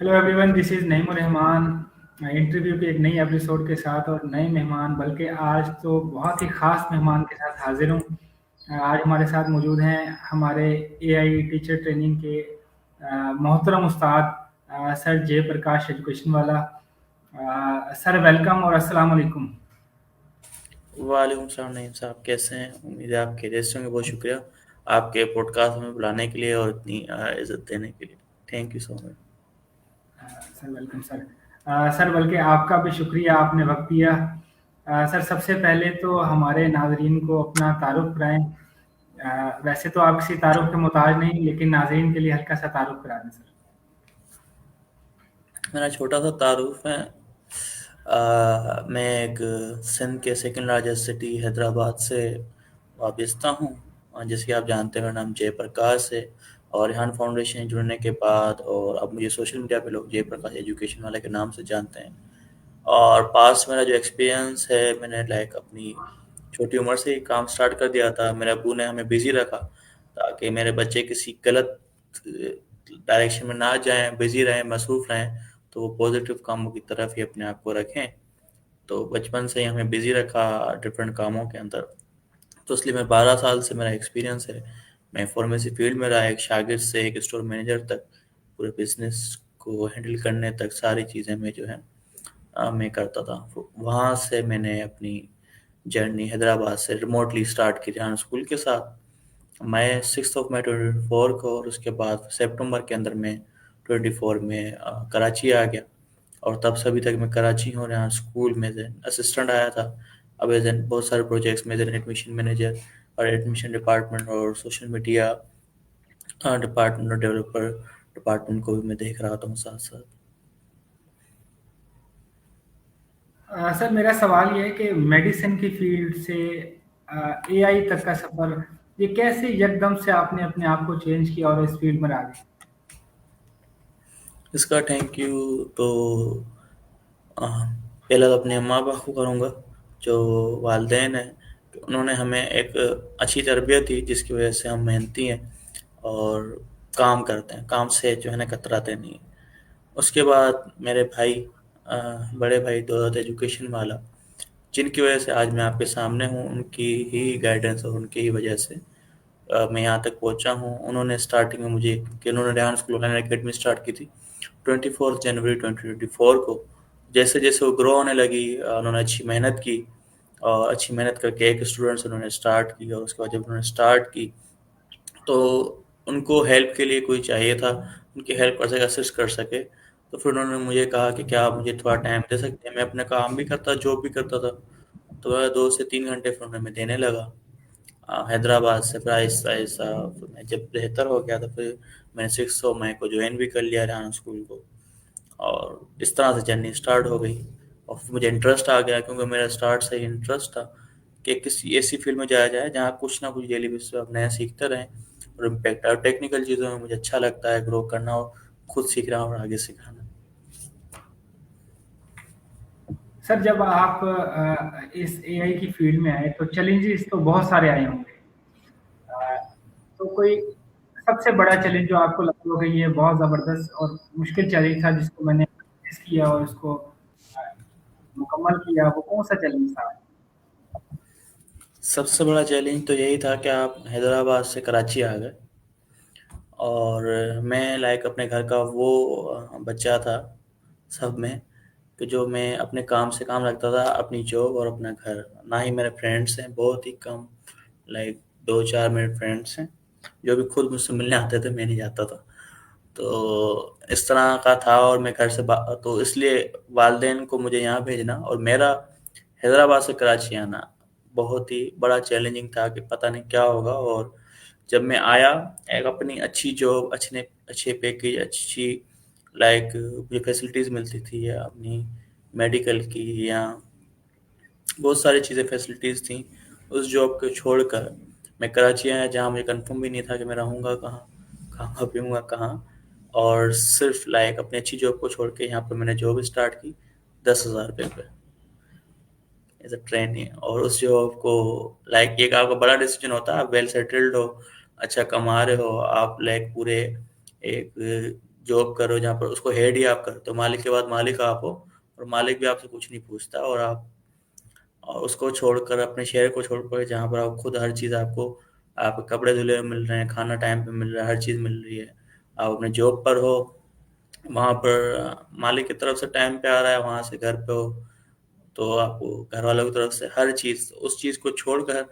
Hello everyone, this is Naimur Rahman. Interview के एक नई एपिसोड के साथ और नए मेहमान, बल्कि आज तो बहुत ही ख़ास मेहमान के साथ हाज़िर हूँ। आज हमारे साथ मौजूद हैं हमारे एआई टीचर ट्रेनिंग के मोहतरम उस्ताद सर जयप्रकाश एजुकेशन वाला। सर वेलकम और अस्सलाम वालेकुम। वालेकुम सलाम नईम साहब, कैसे हैं? उम्मीद है आप खैरियत से होंगे। बहुत शुक्रिया आपके पॉडकास्ट में बुलाने के लिए और इतनी इज़्ज़त देने के लिए। Thank you so much. Sir welcome sir. Sir बल्कि आपका भी शुक्रिया, आपने वक्त दिया। सर सबसे पहले तो हमारे नाजरीन को अपना तारुफ कराएं। वैसे तो आप किसी तारुफ के मोहताज नहीं, लेकिन नाजरीन के लिए हल्का सा तारुफ करा दें सर। मेरा छोटा सा तारुफ है। मैं एक सिंध के सेकंड लार्जेस्ट सिटी हैदराबाद से वाबस्ता हूँ। जैसे कि आप जानते हैं, मेरा नाम जयप्रकाश है। और रेहान फाउंडेशन जुड़ने के बाद और अब मुझे सोशल मीडिया पे लोग जयप्रकाश एजुकेशन वाले के नाम से जानते हैं। और पास मेरा जो एक्सपीरियंस है, मैंने लाइक अपनी छोटी उम्र से ही काम स्टार्ट कर दिया था। मेरे अब्बू ने हमें बिज़ी रखा ताकि मेरे बच्चे किसी गलत डायरेक्शन में ना जाएं, बिज़ी रहें, मसरूफ़ रहें, तो वो पॉजिटिव कामों की तरफ ही अपने आप को रखें। तो बचपन से ही हमें बिज़ी रखा डिफरेंट कामों के अंदर। तो इसलिए मैं 12 साल से मेरा एक्सपीरियंस है। मैं फार्मेसी फील्ड में रहा, एक शागिर्द से एक स्टोर मैनेजर तक, पूरे बिजनेस को हैंडल करने तक सारी चीज़ें मैं जो है मैं करता था। वहाँ से मैंने अपनी जर्नी हैदराबाद से रिमोटली स्टार्ट की रिहान स्कूल के साथ। मैं 6 मई 24 को और उसके बाद सितंबर के अंदर मैं 24 में कराची आ गया। और तब से अभी तक मैं कराची हूँ। यहाँ स्कूल में एज असिस्टेंट आया था। अब एज एन बहुत सारे प्रोजेक्ट्स में एज एन एडमिशन मैनेजर और एडमिशन डिपार्टमेंट और सोशल मीडिया डिपार्टमेंट और डेवलपर डिपार्टमेंट को भी मैं देख रहा था साथ साथ। सर मेरा सवाल ये है कि मेडिसिन की फील्ड से एआई तक का सफ़र, ये कैसे यकदम से आपने अपने आप को चेंज किया और इस फील्ड में आ गए? इसका थैंक यू तो पहला तो अपने अम्मा पापा को करूँगा, जो वालदेन हैं। कि उन्होंने हमें एक अच्छी तरबियत दी, जिसकी वजह से हम मेहनती हैं और काम करते हैं, काम से जो है ना कतराते नहीं हैं। उसके बाद मेरे भाई, बड़े भाई दौलत एजुकेशन वाला, जिनकी वजह से आज मैं आपके सामने हूँ। उनकी ही गाइडेंस और उनकी ही वजह से मैं यहाँ तक पहुँचा हूँ। उन्होंने स्टार्टिंग में मुझे, कि उन्होंने Rehan school online academy start की थी 24 जनवरी 2024 को। जैसे जैसे वो ग्रो होने लगी, उन्होंने अच्छी मेहनत की और अच्छी मेहनत करके एक स्टूडेंट से उन्होंने स्टार्ट की। और उसके बाद जब उन्होंने स्टार्ट की, तो उनको हेल्प के लिए कोई चाहिए था, उनकी हेल्प कर सके, असिस्ट कर सके। तो फिर उन्होंने मुझे कहा कि क्या आप मुझे थोड़ा टाइम दे सकते हैं? मैं अपना काम भी करता, जॉब भी करता था। तो मैं 2 से 3 घंटे फिर उन्हें मैं देने लगा। हैदराबाद से फिर आहिस्ता आहिस्ता फिर मैं जब बेहतर हो गया, तो फिर मैंने 6 मई को ज्वाइन भी कर लिया रेहान स्कूल को। और इस तरह से जर्नी स्टार्ट हो गई। और फिर मुझे इंटरेस्ट आ गया, क्योंकि मेरा स्टार्ट से ही इंटरेस्ट था कि किसी ऐसी फील्ड में जाया जाए जहाँ कुछ ना कुछ डेली बेसिस पे आप नया सीखते रहें और इम्पैक्ट। और टेक्निकल चीज़ों में मुझे अच्छा लगता है ग्रो करना और खुद सीखना और आगे सिखाना। सर जब आप इस एआई की फील्ड में आए तो चैलेंजेस तो बहुत सारे आए होंगे। अ, तो कोई सबसे बड़ा चैलेंज जो आपको लगा हो कि ये बहुत ज़बरदस्त और मुश्किल चैलेंज था जिसको मैंने फेस किया और उसको अ, मुकम्मल किया, वो कौन-सा चैलेंज था? सबसे बड़ा चैलेंज तो यही था कि आप हैदराबाद से कराची आ गए। और मैं लाइक अपने घर का वो बच्चा था सब में, कि जो मैं अपने काम से काम रखता था, अपनी जॉब और अपना घर। ना ही मेरे फ्रेंड्स हैं, बहुत ही कम, लाइक 2-4 मेरे फ्रेंड्स हैं जो भी खुद मुझसे मिलने आते थे, मैं नहीं जाता था। तो इस तरह का था। और मैं घर से तो इसलिए वालदेन को मुझे यहाँ भेजना और मेरा हैदराबाद से कराची आना बहुत ही बड़ा चैलेंजिंग था, कि पता नहीं क्या होगा। और जब मैं आया, एक अपनी अच्छी जॉब, अच्छे पैकेज, अच्छी लाइक मुझे फैसिलिटीज़ मिलती थी, या अपनी मेडिकल की, या बहुत सारी चीज़ें फैसिलिटीज़ थी। उस जॉब को छोड़कर मैं कराची आया, जहाँ मुझे कंफर्म भी नहीं था कि मैं रहूँगा कहाँ, खाऊंगा पीऊँगा कहाँ। और सिर्फ लाइक अपनी अच्छी जॉब को छोड़ के यहाँ पर मैंने जॉब स्टार्ट की 10,000 रुपये पे एज अ ट्रेनी। और उस जॉब को लाइक एक आपका बड़ा डिसीजन होता है। आप वेल सेटल्ड हो, अच्छा कमा रहे हो, आप लाइक पूरे एक जॉब कर रहे हो जहाँ पर उसको हेड ही आप करते हो, मालिक के बाद मालिक आप हो, और मालिक भी आपसे कुछ नहीं पूछता, और उसको छोड़कर अपने शहर को छोड़कर जहाँ पर आप खुद हर चीज़ आपको, आप कपड़े धुले हुए मिल रहे हैं, खाना टाइम पे मिल रहा है, हर चीज़ मिल रही है, आप अपने जॉब पर हो, वहाँ पर मालिक की तरफ से टाइम पे आ रहा है, वहाँ से घर पे हो, तो आपको घर वालों की तरफ से हर चीज़, उस चीज़ को छोड़कर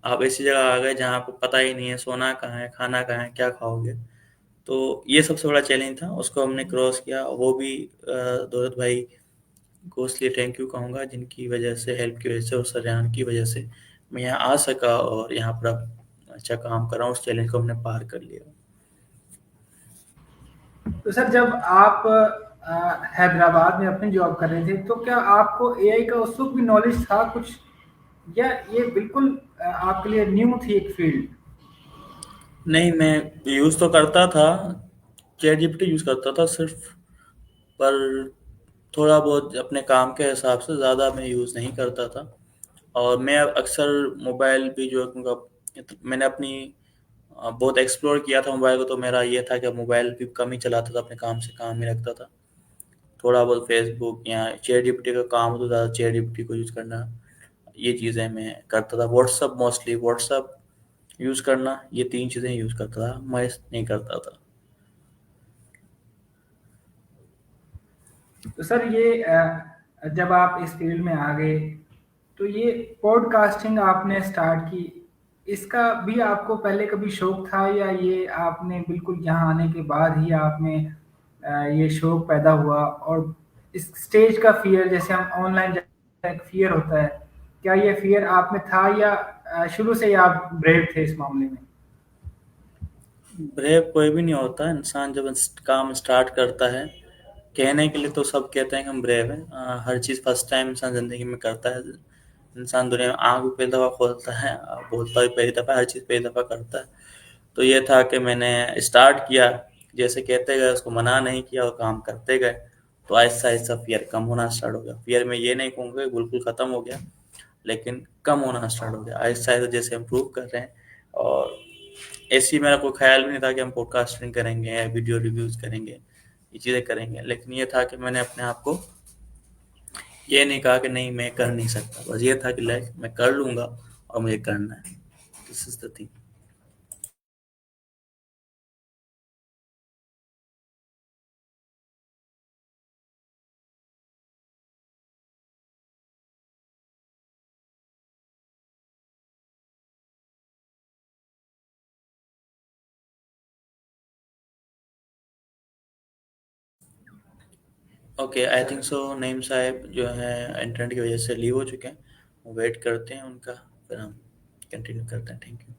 आप ऐसी जगह आ गए जहाँ आपको पता ही नहीं है सोना कहाँ है, खाना कहाँ है, क्या खाओगे। तो ये सबसे बड़ा चैलेंज था, उसको हमने क्रॉस किया। वो भी दौलत भाई को इसलिए थैंक यू कहूँगा, जिनकी वजह से, हेल्प की वजह से और सरेआन की वजह से मैं यहाँ आ सका और यहाँ पर अब अच्छा काम कर रहा हूँ। उस चैलेंज को हमने पार कर लिया। तो सर जब आप हैदराबाद में अपनी जॉब कर रहे थे तो क्या आपको एआई का उस वक्त भी नॉलेज था कुछ, या ये बिल्कुल आपके लिए न्यू थी एक फील्ड? नहीं, मैं यूज़ तो करता था, चैट जीपीटी यूज़ करता था सिर्फ, पर थोड़ा बहुत अपने काम के हिसाब से, ज़्यादा मैं यूज़ नहीं करता था। और मैं अक्सर मोबाइल भी जो है, मैंने अपनी बहुत एक्सप्लोर किया था मोबाइल को, तो मेरा ये था कि मोबाइल भी कम ही चलाता था, अपने काम से काम ही रखता था। थोड़ा बहुत फेसबुक या चैट जीपीटी का काम हो तो ज़्यादा चैट जीपीटी को यूज़ करना, ये चीज़ें मैं करता था। व्हाट्सअप, मोस्टली व्हाट्सअप यूज़ करना, ये 3 चीज़ें यूज़ करता था, मैं नहीं करता था। तो सर ये जब आप इस फील्ड में आ गए तो ये पॉडकास्टिंग आपने स्टार्ट की, इसका भी आपको पहले कभी शौक था, या ये आपने बिल्कुल यहाँ आने के बाद ही आप में ये शौक पैदा हुआ? और इस स्टेज का फियर, जैसे हम ऑनलाइन एक फियर होता है, क्या ये फियर आप में था, या शुरू से ही आप ब्रेव थे इस मामले में? ब्रेव कोई भी नहीं होता, इंसान जब काम स्टार्ट करता है, कहने के लिए तो सब कहते हैं कि हम ब्रेव हैं। हर चीज़ फर्स्ट टाइम इंसान ज़िंदगी में करता है। इंसान दुनिया में आँख भी पहली दफ़ा खोलता है, बोलता भी पहली दफ़ा, हर चीज़ पहली दफ़ा करता है। तो ये था कि मैंने स्टार्ट किया, जैसे कहते गए उसको मना नहीं किया और काम करते गए, तो आहिस्ता आहिस्ता फियर कम होना स्टार्ट हो गया। फियर में ये नहीं कहूँगा कि बिल्कुल ख़त्म हो गया, लेकिन कम होना स्टार्ट हो गया आहिस्ता आहिस्ता, जैसे इम्प्रूव कर रहे हैं। और ऐसे ही मेरा कोई ख्याल भी नहीं था कि हम पॉडकास्टिंग करेंगे या वीडियो रिव्यूज़ करेंगे, ये चीज़ें करेंगे, लेकिन ये था कि मैंने अपने आप को ये नहीं कहा कि नहीं मैं कर नहीं सकता, बस ये था कि लाइक मैं कर लूँगा और मुझे करना है। This is the thing. Okay, I think so Naeem साहब जो है इंटरनेट की वजह से लीव हो चुके हैं, वेट करते हैं उनका, फिर हम कंटिन्यू करते हैं। Thank you.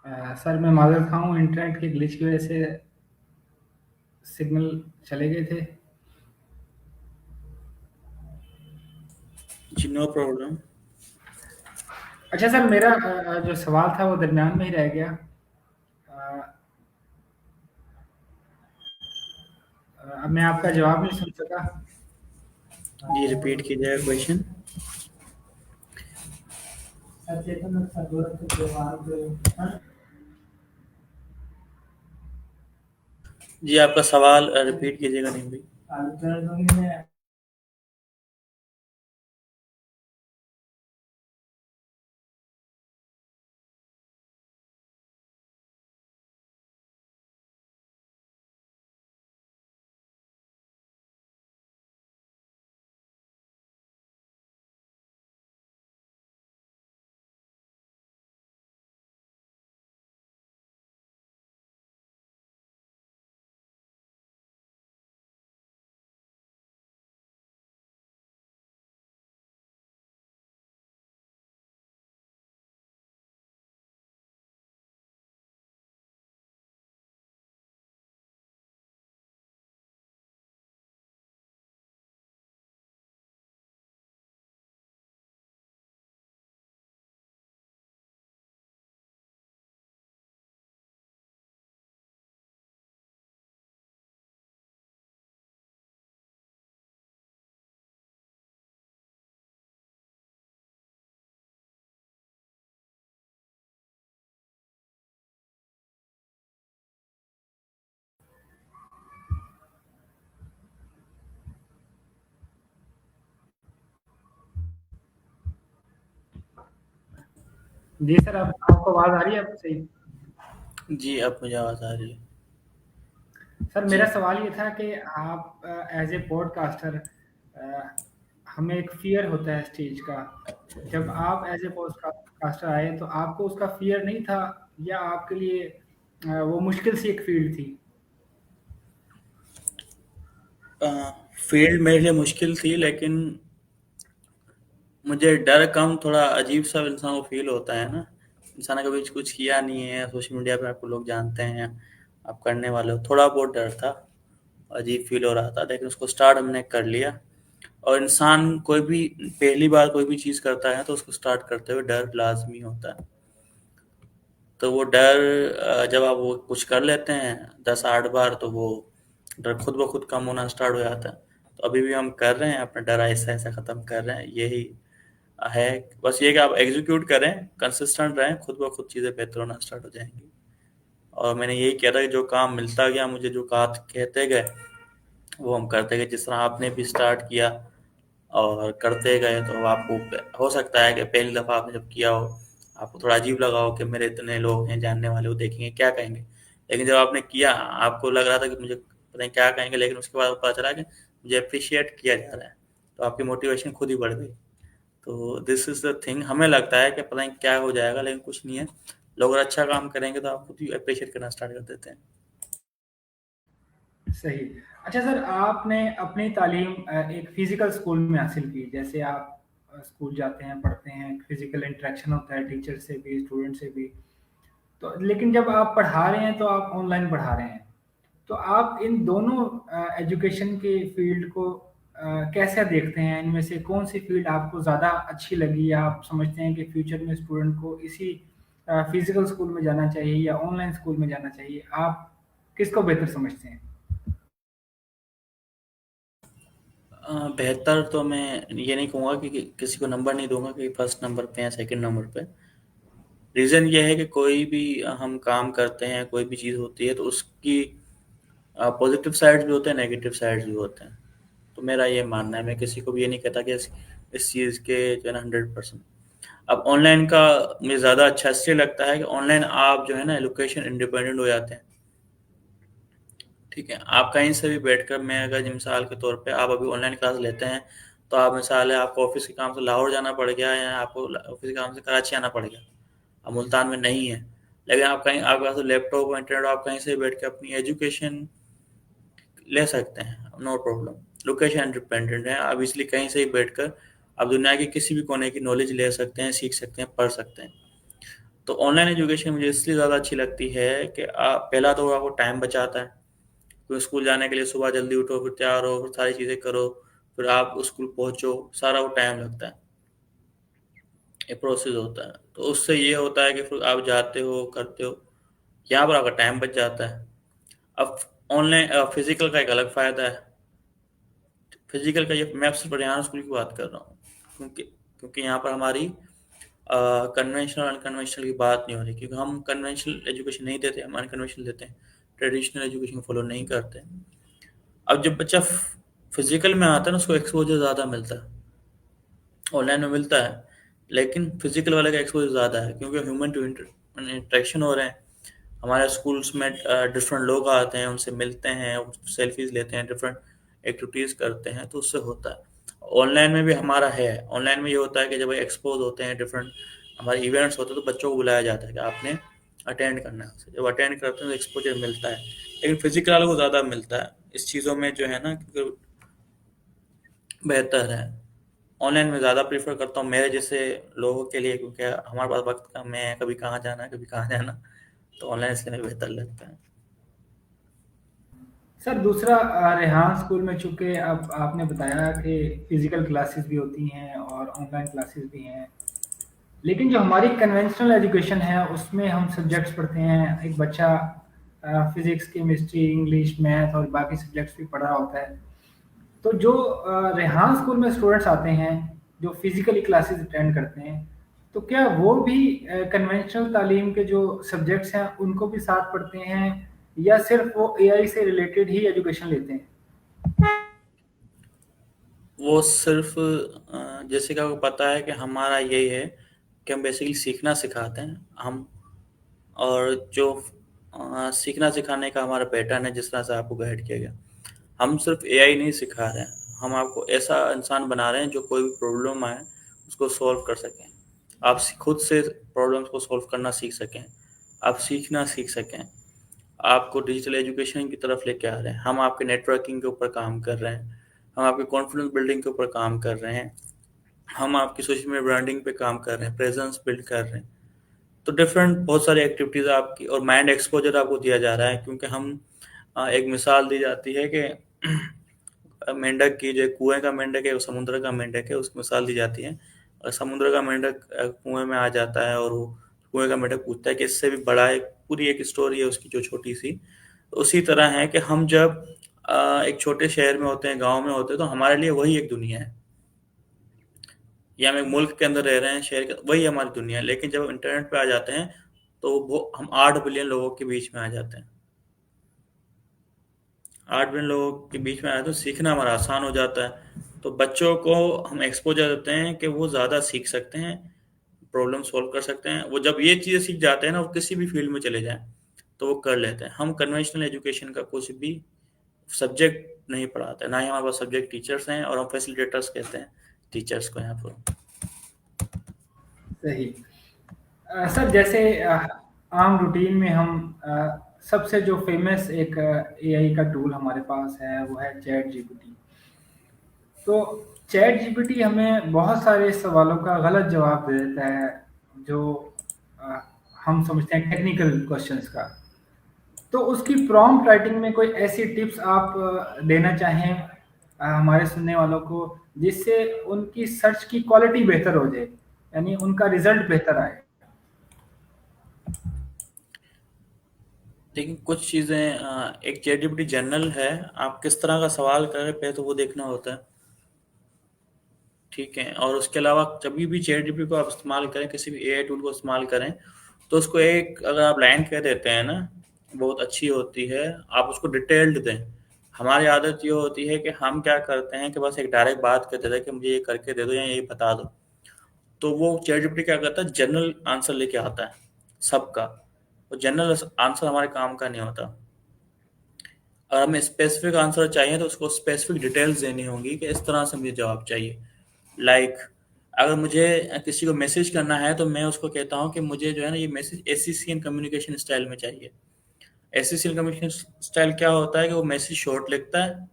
सर मैं माज़रत ख़्वाह हूँ, इंटरनेट के ग्लिच की वज़ह से सिग्नल चले गए थे। जी, नो प्रॉब्लम। अच्छा सर, मेरा जो सवाल था वो दरमियान में ही रह गया। अ, अब मैं आपका जवाब नहीं सुन सका। जी, रिपीट कीजिएगा क्वेश्चन। सचेतन सदोरत जवाब। जी, आपका सवाल रिपीट कीजिएगा नहीं भाई। जी सर, अब आपको आवाज़ आ रही है अब सही? जी, अब मुझे आवाज़ आ रही है। सर जी। मेरा सवाल ये था कि आप एज़ ए पॉडकास्टर, हमें एक फ़ियर होता है स्टेज का। जब आप एज़ ए पॉडकास्टर आए तो आपको उसका फ़ियर नहीं था, या आपके लिए वो मुश्किल सी एक फ़ील्ड थी? अ, फील्ड मेरे लिए मुश्किल थी, लेकिन मुझे डर कम, थोड़ा अजीब-सा इंसान को फ़ील होता है ना। इंसान ने कभी कुछ किया नहीं है, सोशल मीडिया पे आपको लोग जानते हैं, आप करने वाले हो। थोड़ा बहुत डर था, अजीब फ़ील हो रहा था, लेकिन उसको स्टार्ट हमने कर लिया। और इंसान कोई भी पहली बार कोई भी चीज़ करता है तो उसको स्टार्ट करते हुए डर लाज़मी होता है। तो वो डर जब आप वो कुछ कर लेते हैं 10-8 बार, तो वो डर खुद ब खुद कम होना स्टार्ट हो जाता है। तो अभी भी हम कर रहे हैं, अपना डर ऐसा-ऐसा ख़त्म कर रहे हैं, यही है। बस ये कि आप एग्ज़ीक्यूट करें, कंसिस्टेंट रहें, खुद ब खुद चीज़ें बेहतर होना स्टार्ट हो जाएँगी। और मैंने यही किया था कि जो काम मिलता गया मुझे, जो बात कहते गए, वो हम करते गए। जिस तरह आपने भी स्टार्ट किया और करते गए, तो आपको हो सकता है कि पहली दफ़ा आपने जब किया हो, आपको थोड़ा अजीब लगा हो कि मेरे इतने लोग हैं जानने वाले, वो देखेंगे क्या कहेंगे। लेकिन जब आपने किया, आपको लग रहा था कि मुझे पता नहीं क्या कहेंगे, लेकिन उसके बाद पता चला कि मुझे अप्रिशिएट किया जा रहा है, तो आपकी मोटिवेशन खुद ही बढ़ गई। तो दिस इज़ द थिंग। हमें लगता है कि पता नहीं क्या हो जाएगा, लेकिन कुछ नहीं है। लोग अगर अच्छा काम करेंगे तो आप खुद ही अप्रिशिएट करना स्टार्ट कर देते हैं। सही। अच्छा सर, आपने अपनी तालीम एक फ़िज़िकल स्कूल में हासिल की। जैसे आप स्कूल जाते हैं, पढ़ते हैं, फ़िज़िकल इंटरेक्शन होता है टीचर से भी, स्टूडेंट से भी। तो लेकिन जब आप पढ़ा रहे हैं तो आप ऑनलाइन पढ़ा रहे हैं। तो आप इन दोनों एजुकेशन के फ़ील्ड को कैसे देखते हैं? इनमें से कौन-सी फ़ील्ड आपको ज़्यादा अच्छी लगी, या आप समझते हैं कि फ्यूचर में स्टूडेंट को इसी फ़िज़िकल स्कूल में जाना चाहिए या ऑनलाइन स्कूल में जाना चाहिए? आप किसको बेहतर समझते हैं? बेहतर तो मैं ये नहीं कहूँगा कि किसी को नंबर नहीं दूँगा कि फर्स्ट नंबर पे या सेकंड नंबर पे। रीज़न ये है कि कोई भी हम काम करते हैं, कोई भी चीज़ होती है, तो उसकी पॉजिटिव साइड्स भी होते हैं, नेगेटिव साइड्स भी होते हैं। तो मेरा ये मानना है, मैं किसी को भी ये नहीं कहता कि इस चीज़ के जो है ना 100%। अब ऑनलाइन का मुझे ज़्यादा अच्छा इसलिए लगता है कि ऑनलाइन आप जो है ना लोकेशन इंडिपेंडेंट हो जाते हैं। ठीक है, आप कहीं से भी बैठकर, मैं अगर मिसाल के तौर पे आप अभी ऑनलाइन क्लास लेते हैं, तो आप मिसाल है आपको ऑफिस के काम से लाहौर जाना पड़ गया, या आपको ऑफिस के काम से कराची आना पड़ गया, अब मुल्तान में नहीं है, लेकिन आप कहीं, आपके पास लैपटॉप और इंटरनेट, आप कहीं से बैठ के अपनी एजुकेशन ले सकते हैं, नो प्रॉब्लम। लोकेशन इंडिपेंडेंट है, आप इसलिए कहीं से ही बैठकर आप दुनिया के किसी भी कोने की नॉलेज ले सकते हैं, सीख सकते हैं, पढ़ सकते हैं। तो ऑनलाइन एजुकेशन मुझे इसलिए ज़्यादा अच्छी लगती है कि पहला तो आपको टाइम बचाता है, तो स्कूल जाने के लिए सुबह जल्दी उठो, फिर तैयार हो, फिर सारी चीज़ें करो, फिर आप स्कूल पहुँचो, सारा वो टाइम लगता है, ये प्रोसेस होता है। तो उससे ये होता है कि फिर आप जाते हो, करते हो, यहाँ पर आपका टाइम बच जाता है। अब ऑनलाइन फिजिकल का एक अलग फ़ायदा है। फिजिकल का ये मैं सिर्फ हरियाणा स्कूल की बात कर रहा हूँ, क्योंकि क्योंकि यहाँ पर हमारी कन्वेंशनल अनकन्वेंशनल की बात नहीं हो रही, क्योंकि हम कन्वेंशनल एजुकेशन नहीं देते, हम अनकन्वेंशनल देते हैं, ट्रेडिशनल एजुकेशन फॉलो नहीं करते। अब जब बच्चा फिजिकल में आता है ना, उसको एक्सपोजर ज़्यादा मिलता है। ऑनलाइन में मिलता है, लेकिन फिजिकल वाले का एक्सपोजर ज़्यादा है, क्योंकि ह्यूमन टू इंटरेक्शन हो रहे हैं। हमारे स्कूल्स में डिफरेंट लोग आते हैं, उनसे मिलते हैं, सेल्फीज लेते हैं, डिफरेंट एक्टिविटीज़ करते हैं, तो उससे होता है। ऑनलाइन में भी हमारा है, ऑनलाइन में ये होता है कि जब एक्सपोज होते हैं, डिफरेंट हमारे इवेंट्स होते हैं, तो बच्चों को बुलाया जाता है कि आपने अटेंड करना है। जब अटेंड करते हैं तो एक्सपोजर मिलता है, लेकिन फिजिकल वालों को ज़्यादा मिलता है इस चीज़ों में, जो है ना, क्योंकि बेहतर है। ऑनलाइन में ज़्यादा प्रेफ़र करता हूँ मेरे जैसे लोगों के लिए, क्योंकि हमारे पास वक़्त कम है, कभी कहाँ जाना है, कभी कहाँ जाना, तो ऑनलाइन इसलिए हमें बेहतर लगता है। सर दूसरा, रेहान स्कूल में चूँकि अब आपने बताया कि फ़िज़िकल क्लासेस भी होती हैं और ऑनलाइन क्लासेस भी हैं। लेकिन जो हमारी कन्वेंशनल एजुकेशन है उसमें हम सब्जेक्ट्स पढ़ते हैं, एक बच्चा फिज़िक्स, केमिस्ट्री, इंग्लिश, मैथ और बाकी सब्जेक्ट्स भी पढ़ रहा होता है। तो जो रेहान स्कूल में स्टूडेंट्स आते हैं, जो फिज़िकली क्लासेस अटेंड करते हैं, तो क्या वो भी कन्वेंशनल तालीम के जो सब्जेक्ट्स हैं उनको भी साथ पढ़ते हैं, या सिर्फ वो एआई से रिलेटेड ही एजुकेशन लेते हैं? वो सिर्फ़ जैसे कि आपको पता है कि हमारा यही है कि हम बेसिकली सीखना सिखाते हैं। हम और जो सीखना सिखाने का हमारा पैटर्न है, जिस तरह से आपको गाइड किया गया, हम सिर्फ एआई नहीं सिखा रहे हैं, हम आपको ऐसा इंसान बना रहे हैं जो कोई भी प्रॉब्लम आए उसको सॉल्व कर सकें। आप खुद से प्रॉब्लम्स को सॉल्व करना सीख सकें, आप सीखना सीख सकें, आपको डिजिटल एजुकेशन की तरफ लेके आ रहे हैं। हम आपके नेटवर्किंग के ऊपर काम कर रहे हैं, हम आपके कॉन्फिडेंस बिल्डिंग के ऊपर काम कर रहे हैं, हम आपकी सोशल मीडिया ब्रांडिंग पे काम कर रहे हैं, प्रेजेंस बिल्ड कर रहे हैं। तो डिफरेंट बहुत सारी एक्टिविटीज़ आपकी, और माइंड एक्सपोजर आपको दिया जा रहा है, क्योंकि हम एक मिसाल दी जाती है कि मेंढक की, जो कुएं का मेंढक है, वो समुद्र का मेंढक है, उसकी मिसाल दी जाती है। और समुद्र का मेंढक कुएं में आ जाता है, और वो कुएं का मेंढक पूछता है कि इससे भी बड़ा एक, पूरी एक स्टोरी है उसकी जो छोटी सी। तो उसी तरह है कि हम जब एक छोटे शहर में होते हैं, गांव में होते हैं, तो हमारे लिए वही एक दुनिया है, या हम एक मुल्क के अंदर रह रहे हैं, शहर के, वही हमारी दुनिया है। लेकिन जब इंटरनेट पे आ जाते हैं, तो वो हम 8 बिलियन लोगों के बीच में आ जाते हैं। 8 बिलियन लोगों के बीच में आया तो सीखना हमारा आसान हो जाता है। तो बच्चों को हम एक्सपोजर देते हैं कि वो ज़्यादा सीख सकते हैं, प्रॉब्लम सॉल्व कर सकते हैं। वो जब ये चीज़ें सीख जाते हैं ना, वो किसी भी फील्ड में चले जाएं तो वो कर लेते हैं। हम कन्वेंशनल एजुकेशन का कुछ भी सब्जेक्ट नहीं पढ़ाते, ना ही हमारे पास सब्जेक्ट टीचर्स हैं, और हम फैसिलिटेटर्स कहते हैं टीचर्स को यहाँ पर। सही। सर जैसे आम रूटीन में हम सबसे जो फेमस एक एआई का टूल हमारे पास है वो है चैट जीपीटी। तो चैट जीपीटी हमें बहुत सारे सवालों का गलत जवाब दे देता है, जो अ, हम समझते हैं टेक्निकल क्वेश्चंस का। तो उसकी प्रॉम्प्ट राइटिंग में कोई ऐसी टिप्स आप देना चाहें हमारे सुनने वालों को, जिससे उनकी सर्च की क्वालिटी बेहतर हो जाए, यानी उनका रिजल्ट बेहतर आए? लेकिन कुछ चीज़ें, एक चैट जीपीटी जनरल है, आप किस तरह का सवाल कर रहे हैं पहले तो वो देखना होता है। ठीक है, और उसके अलावा कभी भी चैट जीपीटी को आप इस्तेमाल करें, किसी भी एआई टूल को इस्तेमाल करें, तो उसको एक अगर आप लाइन कह देते हैं ना, बहुत अच्छी होती है, आप उसको डिटेल्ड दें। हमारी आदत ये होती है कि हम क्या करते हैं कि बस एक डायरेक्ट बात कर देते हैं कि मुझे ये करके दे दो या ये बता दो। तो वो चैट जीपीटी क्या करता है, जनरल आंसर लेके आता है सबका। वो जनरल आंसर हमारे काम का नहीं होता। अगर हमें स्पेसिफिक आंसर चाहिए तो उसको स्पेसिफिक डिटेल्स देनी होंगी कि इस तरह से मुझे जवाब चाहिए। लाइक अगर मुझे किसी को मैसेज करना है, तो मैं उसको कहता हूँ कि मुझे जो है ना, ये मैसेज एससीसीएन कम्युनिकेशन स्टाइल में चाहिए। एससीसीएन कम्युनिकेशन स्टाइल क्या होता है कि वो मैसेज शॉर्ट लिखता है,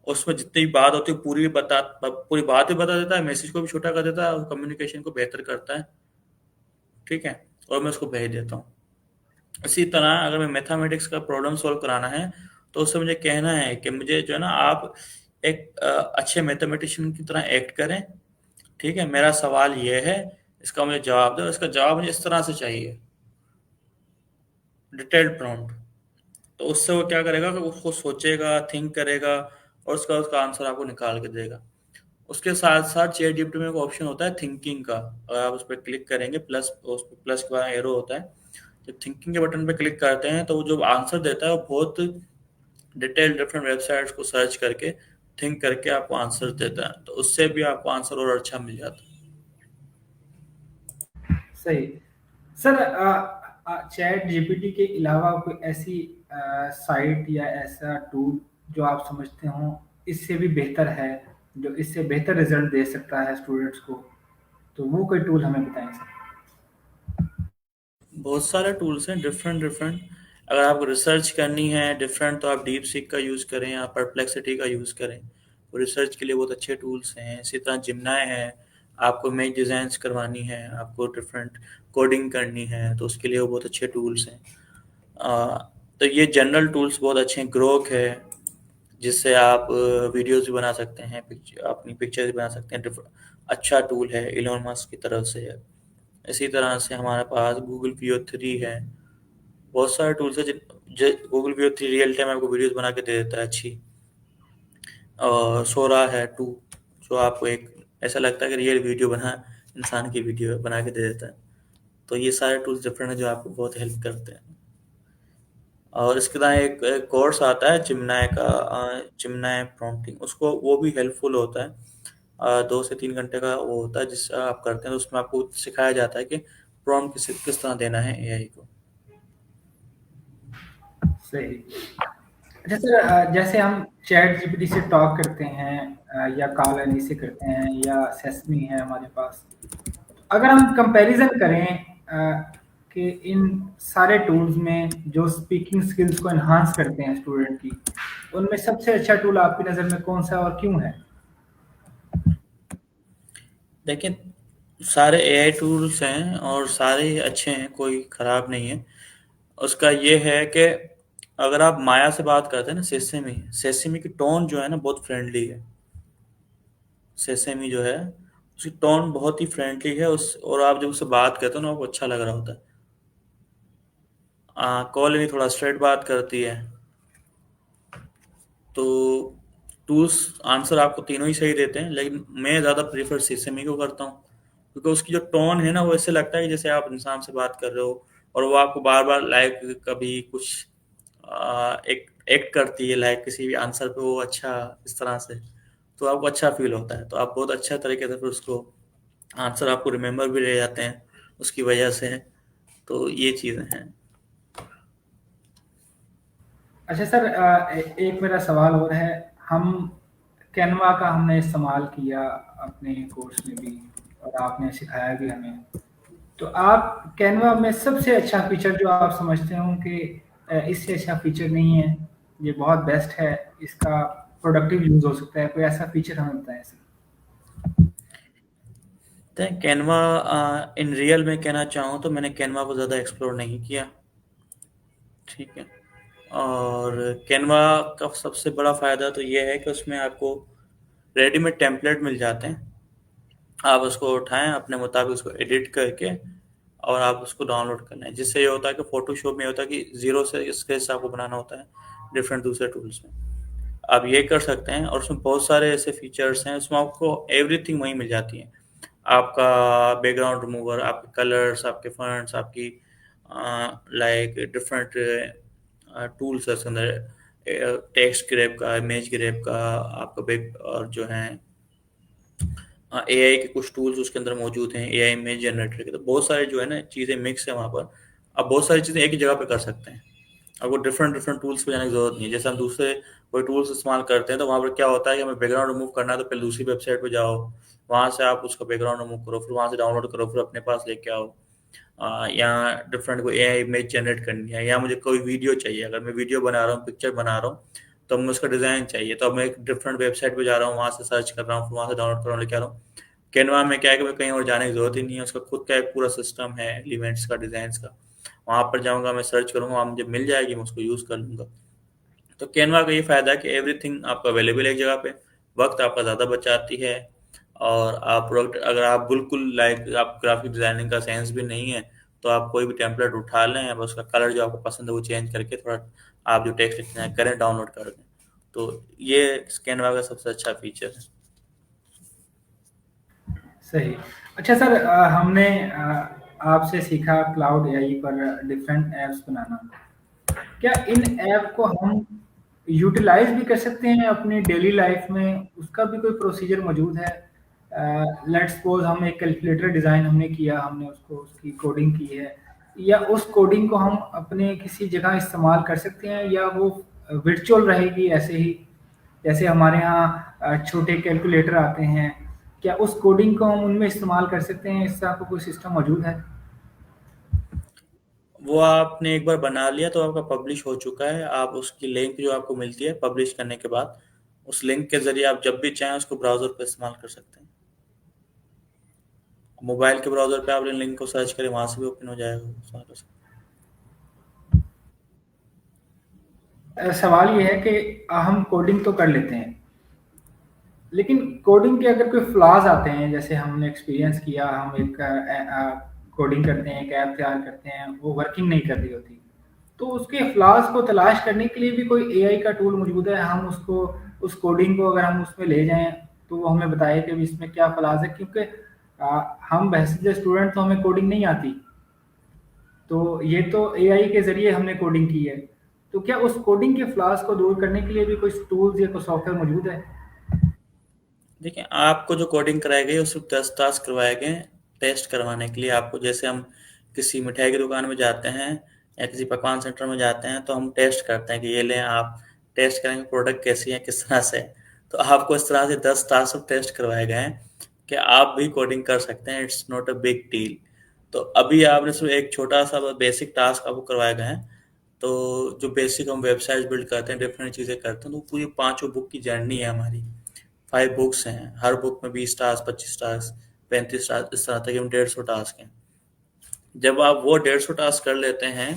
उसमें जितनी भी बात होती है पूरी बात भी बता देता है, मैसेज को भी छोटा कर देता है, और कम्युनिकेशन को बेहतर करता है। ठीक है। और मैं उसको भेज देता हूँ। इसी तरह अगर मैं मैथमेटिक्स का प्रॉब्लम सॉल्व कराना है, तो उससे मुझे कहना है कि मुझे जो है ना, आप एक अच्छे मैथमेटिशियन की तरह एक्ट करें। ठीक है, मेरा सवाल ये है, इसका मुझे जवाब दो, इसका जवाब मुझे इस तरह से चाहिए, डिटेल्ड प्रॉम्प्ट। तो उससे वो क्या करेगा कि उसको सोचेगा, थिंक करेगा, और उसका उसका आंसर आपको निकाल के देगा। उसके साथ साथ चैट जीपीटी में एक ऑप्शन होता है थिंकिंग का। अगर आप उस पर क्लिक करेंगे, प्लस उस पर प्लस के बाद एरो होता है, जब थिंकिंग के बटन पे क्लिक करते हैं तो वो जो आंसर देता है वो बहुत डिटेल डिफरेंट वेबसाइट्स को सर्च करके, थिंक करके आपको आंसर देता है, तो उससे भी आपको आंसर और अच्छा मिल जाता है। सही। सर, चैट जीपीटी के अलावा कोई ऐसी साइट या ऐसा टूल जो आप समझते हो इससे भी बेहतर है, जो इससे बेहतर रिजल्ट दे सकता है स्टूडेंट्स को, तो वो कोई टूल हमें बताएं सर। बहुत सारे टूल्स हैं डिफरेंट डिफरेंट। अगर आपको रिसर्च करनी है डिफरेंट, तो आप डीप सीक का यूज़ करें या परप्लेक्सिटी का यूज़ करें। वो रिसर्च के लिए बहुत अच्छे टूल्स हैं। इसी तरह जिमनाई है। आपको इमेज डिज़ाइंस करवानी है, आपको डिफरेंट कोडिंग करनी है, तो उसके लिए वो बहुत अच्छे टूल्स हैं। अ, तो ये जनरल टूल्स बहुत अच्छे हैं। ग्रोक है, जिससे आप वीडियोस भी बना सकते हैं, अपनी पिक्चर्स भी बना सकते हैं। अच्छा टूल है, इलोन मस्क की तरफ से है। इसी तरह से हमारे पास गूगल वीओ 3 है। बहुत सारे टूल्स है। गूगल वीओ 3 रियल टाइम आपको वीडियोस बना के दे देता है अच्छी। और सोरा है 2, जो आपको एक ऐसा लगता है कि रियल वीडियो बना, इंसान की वीडियो बना के दे देता है। तो ये सारे टूल्स डिफरेंट हैं जो आपको बहुत हेल्प करते हैं। और इसके बाद एक कोर्स आता है जिमनाई का, जिमनाई प्रॉम्प्टिंग, उसको वो भी हेल्पफुल होता है। 2 से 3 घंटे का वो होता है, जिससे आप करते हैं, तो उसमें आपको सिखाया जाता है कि प्रॉम्प्ट किस तरह देना है एआई को। सही। अच्छा सर, जैसे हम चैट जीपीटी से टॉक करते हैं, या कॉल एनी से करते हैं, या सेसमी है हमारे पास, अगर हम कंपैरिजन करें कि इन सारे टूल्स में जो स्पीकिंग स्किल्स को एनहांस करते हैं स्टूडेंट की, उनमें सबसे अच्छा टूल आपकी नज़र में कौन सा और क्यों है? देखिए, सारे एआई टूल्स हैं और सारे ही अच्छे हैं, कोई खराब नहीं है। उसका ये है कि अगर आप माया से बात करते हैं ना, सेसेमी सेसेमी की टोन जो है ना, बहुत फ्रेंडली है। सेसेमी जो है, उसकी टोन बहुत ही फ्रेंडली है, उस और आप जब उससे बात करते हो ना, आपको अच्छा लग रहा होता है। कॉल नहीं, थोड़ा स्ट्रेट बात करती है। तो टूल्स आंसर आपको तीनों ही सही देते हैं, लेकिन मैं ज़्यादा प्रीफर सेसेमी को करता हूँ, क्योंकि उसकी जो टोन है ना, वो ऐसे लगता है कि जैसे आप इंसान से बात कर रहे हो, और वो आपको बार बार लाइक कभी कुछ एक एक्ट करती है, लाइक किसी भी आंसर पे वो अच्छा इस तरह से, तो आपको अच्छा फील होता है, तो आप बहुत अच्छा तरीके से फिर उसको आंसर आपको रिमेम्बर भी रह जाते हैं उसकी वजह से। तो ये चीज़ें हैं। अच्छा सर, एक मेरा सवाल और है। हम कैनवा का हमने इस्तेमाल किया अपने कोर्स में भी, और आपने सिखाया भी हमें। तो आप कैनवा में सबसे अच्छा फीचर जो आप समझते हो कि इससे अच्छा फीचर नहीं है, ये बहुत बेस्ट है, इसका प्रोडक्टिव यूज हो सकता है, कोई ऐसा फीचर हमें बताएं सर। तो कैनवा, इन रियल में कहना चाहूँ तो मैंने कैनवा को ज़्यादा एक्सप्लोर नहीं किया। ठीक है। और कैनवा का सबसे बड़ा फ़ायदा तो ये है कि उसमें आपको रेडीमेड टेम्पलेट मिल जाते हैं। आप उसको उठाएं, अपने मुताबिक उसको एडिट करके, और आप उसको डाउनलोड कर लें। जिससे ये होता है कि फोटोशॉप में होता है कि ज़ीरो से स्केच आपको बनाना होता है डिफरेंट दूसरे टूल्स में। आप ये कर सकते हैं, और उसमें बहुत सारे ऐसे फीचर्स हैं, उसमें आपको एवरीथिंग वहीं मिल जाती है। आपका बैकग्राउंड रिमूवर, आपके कलर्स, आपके फॉन्ट्स, आपकी लाइक डिफरेंट टूल्स है उसके अंदर, टेक्स्ट ग्रैब का, इमेज ग्रैब का, आपका बैक, और जो है एआई के कुछ टूल्स उसके अंदर मौजूद हैं, एआई इमेज जनरेटर के। तो बहुत सारे जो है ना चीज़ें मिक्स है वहाँ पर। आप बहुत सारी चीज़ें एक ही जगह पे कर सकते हैं। आपको डिफरेंट डिफरेंट टूल्स पे जाने की जरूरत नहीं है। जैसे हम दूसरे कोई टूल्स इस्तेमाल करते हैं, तो वहाँ पर क्या होता है कि हमें बैकग्राउंड रिमूव करना है, तो पहले दूसरी वेबसाइट पे जाओ, वहाँ से आप उसका बैकग्राउंड रिमूव करो, फिर वहाँ से डाउनलोड करो, फिर अपने पास लेके आओ। या डिफरेंट कोई एआई इमेज जनरेट करनी है, या मुझे कोई वीडियो चाहिए, अगर मैं वीडियो बना रहा हूँ, पिक्चर बना रहा हूँ, तो मैं उसका डिज़ाइन चाहिए, तो अब मैं एक डिफरेंट वेबसाइट पे जा रहा हूँ, वहाँ से सर्च कर रहा हूँ, फिर वहाँ से डाउनलोड कर रहा हूँ, लेके आ रहा हूँ। कैनवा में क्या है कि मैं कहीं और जाने की ज़रूरत ही नहीं है, उसका खुद का एक पूरा सिस्टम है एलिमेंट्स का, डिज़ाइंस का। वहाँ पर जाऊँगा, मैं सर्च करूँगा, वहाँ मुझे मिल जाएगी, मैं उसको यूज़ कर लूँगा। तो कैनवा का ये फ़ायदा है कि एवरीथिंग आपका अवेलेबल है एक जगह पे, वक़्त आपका ज़्यादा बचाती है। और आप प्रोडक्ट, अगर आप बिल्कुल लाइक आप ग्राफिक डिज़ाइनिंग का सेंस भी नहीं है, तो आप कोई भी टेम्पलेट उठा लें, बस उसका कलर जो आपको पसंद है वो चेंज करके थोड़ा आप जो टेक्स्ट लिखना है करें, डाउनलोड कर दें। तो ये कैनवा का सबसे अच्छा फीचर है। सही। अच्छा सर, हमने आपसे सीखा क्लाउड एआई पर डिफरेंट ऐप्स बनाना। क्या इन ऐप को हम यूटिलाइज भी कर सकते हैं अपनी डेली लाइफ में? उसका भी कोई प्रोसीजर मौजूद है? लेट्स सपोज हम एक कैलकुलेटर डिज़ाइन हमने किया, हमने उसको उसकी कोडिंग की है, या उस कोडिंग को हम अपने किसी जगह इस्तेमाल कर सकते हैं, या वो वर्चुअल रहेगी ऐसे ही जैसे हमारे यहाँ छोटे कैलकुलेटर आते हैं? क्या उस कोडिंग को हम उनमें इस्तेमाल कर सकते हैं? इसका आपको कोई सिस्टम मौजूद है? वो आपने एक बार बना लिया तो आपका पब्लिश हो चुका है। आप उसकी लिंक जो आपको मिलती है पब्लिश करने के बाद, उस लिंक के ज़रिए आप जब भी चाहें उसको ब्राउज़र पे इस्तेमाल कर सकते हैं। मोबाइल के ब्राउज़र पे आप लिंक को सर्च करें, वहाँ से भी ओपन हो जाएगा वो सारा। सवाल ये है कि हम कोडिंग तो कर लेते हैं, लेकिन कोडिंग के अगर कोई फ्लॉज आते हैं, जैसे हमने एक्सपीरियंस किया, हम एक कोडिंग करते हैं, एक ऐप तैयार करते हैं, वो वर्किंग नहीं कर रही होती, तो उसके फ्लॉज को तलाश करने के लिए भी कोई एआई का टूल मौजूद है? हम उसको, उस कोडिंग को अगर हम उसमें ले जाएं, तो वो हमें बताए कि भी इसमें क्या फ्लॉज है, क्योंकि हम बहसीत स्टूडेंट तो हमें कोडिंग नहीं आती, तो ये तो एआई के ज़रिए हमने कोडिंग की है। तो क्या उस कोडिंग के फ्लॉज़ को दूर करने के लिए भी कोई टूल्स या कोई सॉफ्टवेयर मौजूद है? देखिए, आपको जो कोडिंग कराई गई, वो सिर्फ़ 10 टास्क करवाए गए हैं, टेस्ट करवाने के लिए आपको। जैसे हम किसी मिठाई की दुकान में जाते हैं या किसी पकवान सेंटर में जाते हैं, तो हम टेस्ट करते हैं कि ये लें, आप टेस्ट करेंगे प्रोडक्ट कैसी है, किस तरह से है। तो आपको इस तरह से 10 टास्क टेस्ट करवाए गए हैं कि आप भी कोडिंग कर सकते हैं, it's not a big deal. तो अभी आपने सिर्फ़ एक छोटा-सा बेसिक टास्क आपको करवाए गए हैं। तो जो बेसिक हम वेबसाइट बिल्ड करते हैं, डिफरेंट चीज़ें करते हैं, तो पूरी पाँचों बुक की जर्नी है हमारी। 5 बुक्स हैं, हर बुक में 20 टास्क, 25 टास्क, 35 टास्क, इस तरह तक 150 टास्क हैं। जब आप वो 150 टास्क कर लेते हैं,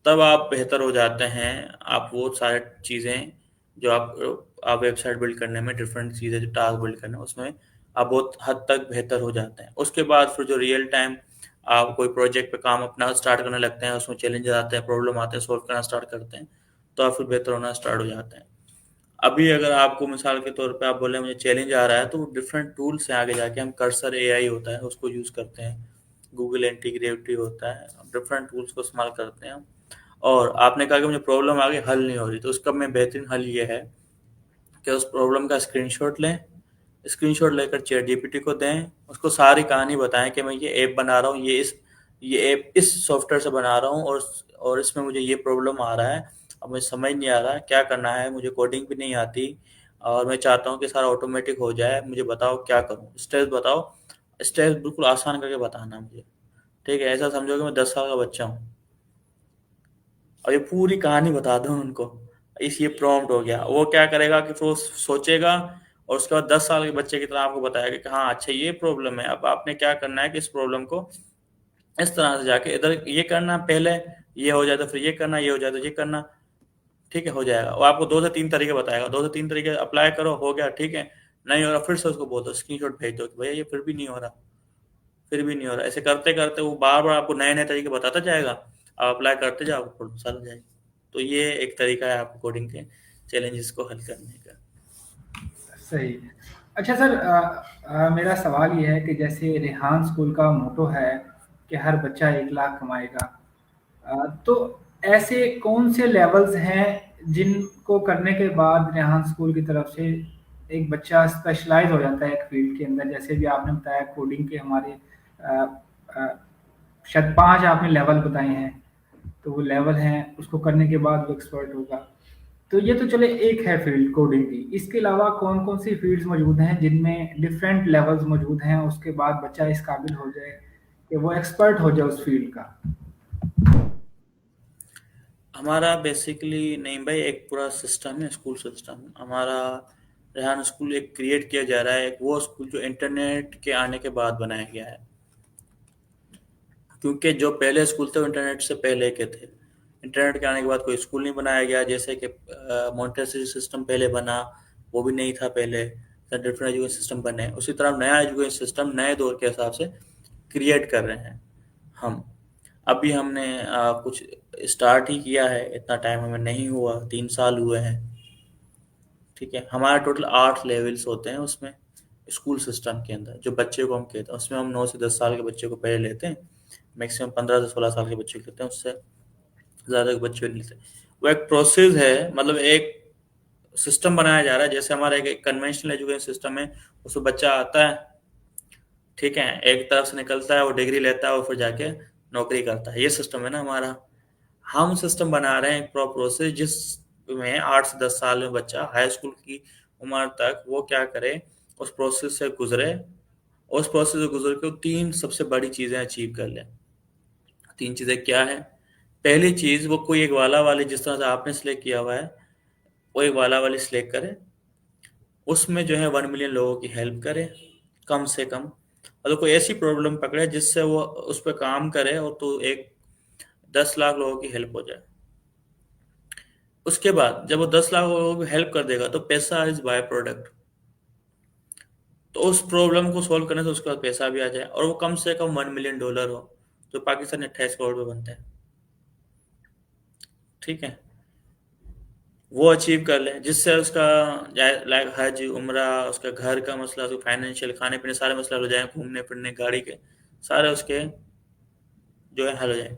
तब आप बेहतर हो जाते हैं। आप वो सारी चीज़ें जो आप वेबसाइट बिल्ड करने में, डिफरेंट चीज़ें जो टास्क बिल्ड करने में, उसमें आप बहुत हद तक बेहतर हो जाते हैं। उसके बाद फिर जो रियल टाइम आप कोई प्रोजेक्ट पे काम अपना स्टार्ट करने लगते हैं, उसमें चैलेंज आते हैं, प्रॉब्लम आते हैं, सॉल्व करना स्टार्ट करते हैं, तो आप फिर बेहतर होना स्टार्ट हो जाते हैं। अभी अगर आपको मिसाल के तौर पे आप बोले मुझे चैलेंज आ रहा है, तो डिफरेंट टूल्स हैं आगे जाके। हम कर्सर एआई होता है उसको यूज़ करते हैं, गूगल इंटीग्रेटिव होता है, डिफरेंट टूल्स को इस्तेमाल करते हैं हम। और आपने कहा कि मुझे प्रॉब्लम आ गई, हल नहीं हो रही, तो उसका मैं बेहतरीन हल ये है कि उस प्रॉब्लम का स्क्रीनशॉट लें, स्क्रीनशॉट लेकर चैट जीपीटी को दें, उसको सारी कहानी बताएं कि मैं ये ऐप बना रहा हूँ, ये ऐप इस सॉफ्टवेयर से बना रहा हूँ, और इसमें मुझे ये प्रॉब्लम आ रहा है। अब मुझे समझ नहीं आ रहा क्या करना है, मुझे कोडिंग भी नहीं आती, और मैं चाहता हूँ कि सारा ऑटोमेटिक हो जाए, मुझे बताओ क्या करूँ, स्टेप्स बताओ। स्टेप्स बिल्कुल आसान करके बताना मुझे, ठीक है? ऐसा समझो कि मैं 10 साल का बच्चा हूँ और ये पूरी कहानी बता दूँ उनको। इस ये प्रॉम्प्ट हो गया, वो क्या करेगा कि फिर वो सोचेगा, और उसके बाद 10 साल के बच्चे की तरह आपको बताएगा कि हाँ अच्छा ये प्रॉब्लम है, अब आपने क्या करना है कि इस प्रॉब्लम को इस तरह से जाके इधर ये करना, पहले ये हो जाए तो फिर ये करना, ये हो जाए तो ये करना, ठीक है, हो जाएगा। वो आपको 2 से 3 तरीके बताएगा, 2 से 3 तरीके अप्लाई करो, हो गया, ठीक है। नहीं हो रहा, फिर से उसको बोल दो, स्क्रीनशॉट भेज दो कि भैया ये फिर भी नहीं हो रहा, फिर भी नहीं हो रहा। ऐसे करते करते वो बार बार आपको नए नए तरीके बताता जाएगा, आप अप्लाई करते जाओ, प्रॉब्लम सॉल्व हो जाएगी। तो ये एक तरीका है आपको कोडिंग के चैलेंजेस को हल करने का। सही। अच्छा सर, मेरा सवाल ये है कि जैसे रेहान स्कूल का मोटो है कि हर बच्चा 1 लाख कमाएगा, तो ऐसे कौन से लेवल्स हैं जिनको करने के बाद रेहान स्कूल की तरफ से एक बच्चा स्पेशलाइज हो जाता है एक फील्ड के अंदर? जैसे भी आपने बताया कोडिंग के हमारे अ, अ, शायद 5 आपने लेवल बताए हैं, तो वो लेवल हैं, उसको करने के बाद वो एक्सपर्ट होगा। तो ये तो चले एक है फील्ड कोडिंग की, इसके अलावा कौन-कौन सी फील्ड्स मौजूद हैं जिनमें डिफरेंट लेवल्स मौजूद हैं, उसके बाद बच्चा इस काबिल हो जाए कि वो एक्सपर्ट हो जाए उस फील्ड का? हमारा बेसिकली नहीं भाई, एक पूरा सिस्टम है, स्कूल सिस्टम हमारा। रेहान स्कूल एक क्रिएट किया जा रहा है, एक वो स्कूल जो इंटरनेट के आने के बाद बनाया गया है। क्योंकि जो पहले स्कूल थे वो इंटरनेट से पहले के थे। इंटरनेट के आने के बाद कोई स्कूल नहीं बनाया गया। जैसे कि मॉन्टेसरी सिस्टम पहले बना, वो भी नहीं था पहले। डिफरेंट एजुकेशन सिस्टम बने, उसी तरह नया एजुकेशन सिस्टम नए दौर के हिसाब से क्रिएट कर रहे हैं हम। अभी हमने कुछ स्टार्ट ही किया है, इतना टाइम हमें नहीं हुआ, 3 साल हुए हैं। ठीक है, हमारे टोटल 8 लेवल्स होते हैं उसमें, स्कूल सिस्टम के अंदर जो बच्चे को हम कहते हैं। उसमें हम 9 से 10 साल के बच्चे को पहले लेते हैं, मैक्सिमम 15 से 16 साल के बच्चे को लेते हैं, उससे ज़्यादा के बच्चे नहीं लेते। वो एक प्रोसेस है, मतलब एक सिस्टम बनाया जा रहा है। जैसे हमारा एक कन्वेंशनल एजुकेशन सिस्टम है, उसमें बच्चा आता है, ठीक है, एक तरफ से निकलता है, वो डिग्री लेता है और फिर जाके नौकरी करता है। ये सिस्टम है ना हमारा। हम सिस्टम बना रहे हैं एक प्रॉपर प्रोसेस, जिसमें 8 से 10 साल में बच्चा हाई स्कूल की उम्र तक वो क्या करे, उस प्रोसेस से गुजरे। उस प्रोसेस से गुजर के वो 3 सबसे बड़ी चीज़ें अचीव कर ले। 3 चीज़ें क्या है? पहली चीज़, वो कोई एक वाला वाली जिस तरह से आपने सिलेक्ट किया हुआ है, वो एक वाला वाली सिलेक्ट करे, उसमें जो है 1 मिलियन लोगों की हेल्प करे कम से कम। मतलब कोई ऐसी प्रॉब्लम पकड़े जिससे वो उस पर काम करे और तो एक 10 लाख लोगों की हेल्प हो जाए। उसके बाद जब वो 10 लाख लोगों की हेल्प कर देगा तो पैसा इज बाय प्रोडक्ट। तो उस प्रॉब्लम को सॉल्व करने से उसके बाद पैसा भी आ जाए, और वो कम से कम $1 मिलियन हो, जो पाकिस्तान 28 करोड़ में बनते हैं। ठीक है, वो अचीव कर ले, जिससे उसका लाइक हज उम्रा, उसका घर का मसला, उसका फाइनेंशियल, खाने पीने सारे मसला हो जाए, घूमने फिरने, गाड़ी के सारे उसके जो है हल हो जाए।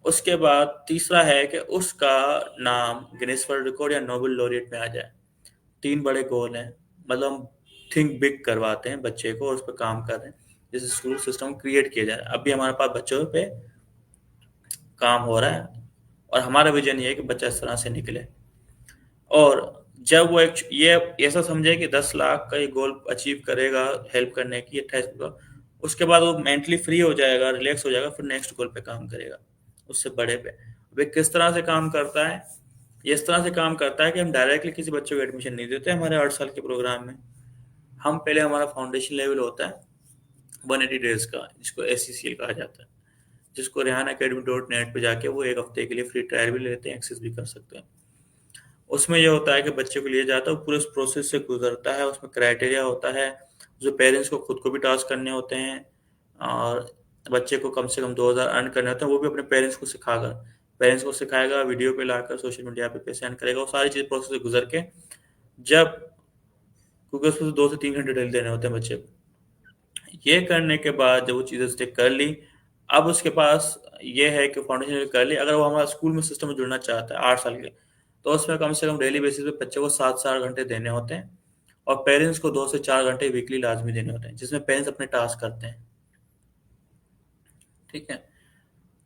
उसके बाद तीसरा है कि उसका नाम गिनीज वर्ल्ड रिकॉर्ड या नोबेल लॉरिएट में आ जाए। 3 बड़े गोल हैं, मतलब हम थिंक बिग करवाते हैं बच्चे को और उस पर काम कर रहे हैं, जैसे स्कूल सिस्टम क्रिएट किया जा रहा है। अभी हमारे पास बच्चों पे काम हो रहा है, और हमारा विजन ये है कि बच्चा इस तरह से निकले। और जब वो एक ये ऐसा समझे कि 10 लाख का ये गोल अचीव करेगा हेल्प करने की 28 का, उसके बाद वो मेंटली फ्री हो जाएगा, रिलैक्स हो जाएगा, फिर नेक्स्ट गोल पे काम करेगा, उससे बड़े पे। वे किस तरह से काम करता है? ये इस तरह से काम करता है कि हम डायरेक्टली किसी बच्चे को एडमिशन नहीं देते हमारे 8 साल के प्रोग्राम में। हम पहले, हमारा फाउंडेशन लेवल होता है 180 डेज का, जिसको SCCL कहा जाता है, जिसको रेहान अकेडमी .net पे जाके वो एक हफ्ते के लिए फ्री ट्रायल भी लेते हैं, एक्सेस भी कर सकते हैं। उसमें ये होता है कि बच्चे को लिया जाता है, पूरे उस प्रोसेस से गुजरता है, उसमें क्राइटेरिया होता है जो पेरेंट्स को खुद को भी टास्क करने होते हैं, और बच्चे को कम से कम 2,000 अर्न करने होते हैं, वो भी अपने पेरेंट्स को सिखाकर, पेरेंट्स को सिखाएगा, वीडियो पे लाकर सोशल मीडिया पे पैसे अर्न करेगा, वो सारी चीज़ प्रोसेस से गुजर के, जब, क्योंकि उसमें 2 से 3 घंटे डेली देने होते हैं बच्चे को, ये करने के बाद जब वो चीज़ें स्टिक कर ली, अब उसके पास ये है कि फाउंडेशन कर ली। अगर वो हमारा स्कूल में सिस्टम में जुड़ना चाहता है 8 साल के, तो उसमें कम से कम डेली बेसिस पे बच्चे को 7 से 8 घंटे देने होते हैं, और पेरेंट्स को 2 से 4 घंटे वीकली लाजमी देने होते हैं, जिसमें पेरेंट्स अपने टास्क करते हैं। ठीक है,